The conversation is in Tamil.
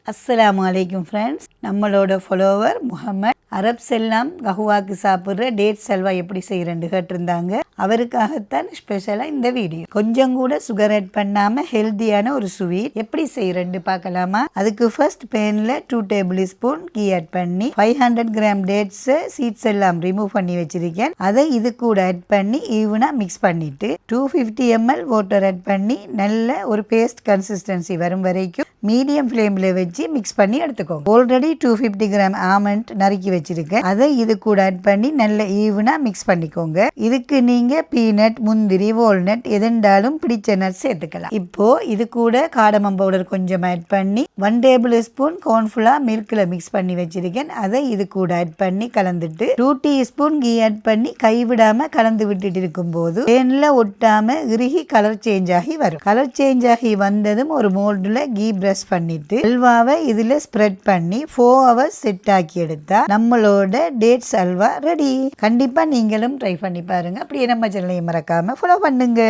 அஸ்ஸலாமு அலைக்கும் ஃப்ரெண்ட்ஸ். நம்மளோட ஃபாலோவர் முகமது அரப்ஸ் எல்லாம் கஹுவாக்கு சாப்பிட்ற டேட்ஸ் அல்வா எப்படி செய்கிறேன்னு கேட்டிருந்தாங்க. அவருக்காகத்தான் ஸ்பெஷலாக இந்த வீடியோ. கொஞ்சம் கூட சுகர் ஆட் பண்ணாமல் ஹெல்த்தியான ஒரு ஸ்வீட் எப்படி செய்கிறேன்னு பார்க்கலாமா? அதுக்கு ஃபர்ஸ்ட் பேனில் 2 டேபிள் ஸ்பூன் கீ ஆட் பண்ணி 500 கிராம் டேட்ஸை சீட்ஸ் எல்லாம் ரிமூவ் பண்ணி வச்சிருக்கேன். அதை இது கூட ஆட் பண்ணி ஈவனாக மிக்ஸ் பண்ணிட்டு 250 ml வாட்டர் ஆட் பண்ணி நல்ல ஒரு பேஸ்ட் கன்சிஸ்டன்சி வரும் வரைக்கும் மீடியம் ஃப்ளேமில் வச்சு மிக்ஸ் பண்ணி எடுத்துக்கோங்க. ஆல்ரெடி 250 கிராம் ஆமண்ட் நறுக்கி வச்சிருக்கேன். அதை இது கூட ஆட் பண்ணி நல்ல ஈவனா மிக்ஸ் பண்ணிக்கோங்க. இதுக்கு நீங்க பீனட், முந்திரி, வால்நட் எதெண்டாலும் பிடிச்ச நட் சேர்த்துக்கலாம். இப்போ இது கூட காடமம் பவுடர் கொஞ்சம் ஆட் பண்ணி 1 டேபிள் ஸ்பூன் கார்ன்ஃப்ளவர் மில்க்ல மிக்ஸ் பண்ணி வச்சிருக்கேன். அதை இது கூட ஆட் பண்ணி கலந்துட்டு 2 டீஸ்பூன் கீ ஆட் பண்ணி கைவிடாம கலந்து விட்டுட்டு இருக்கும் போது பேன்ல ஒட்டாம இறுகி கலர் சேஞ்ச் ஆகி வரும். கலர் சேஞ்ச் ஆகி வந்ததும் ஒரு மோல்டுல கீ பிரஷ் பண்ணிட்டு அல்வாவை இதுல ஸ்ப்ரெட் பண்ணி 4 hours செட் ஆக்கி எடுத்தா நம்மளோட டேட்ஸ் அல்வா ரெடி. கண்டிப்பா நீங்களும் ட்ரை பண்ணி பாருங்க. அப்படியே நம்ம சேனலை மறக்காம ஃபாலோ பண்ணுங்க.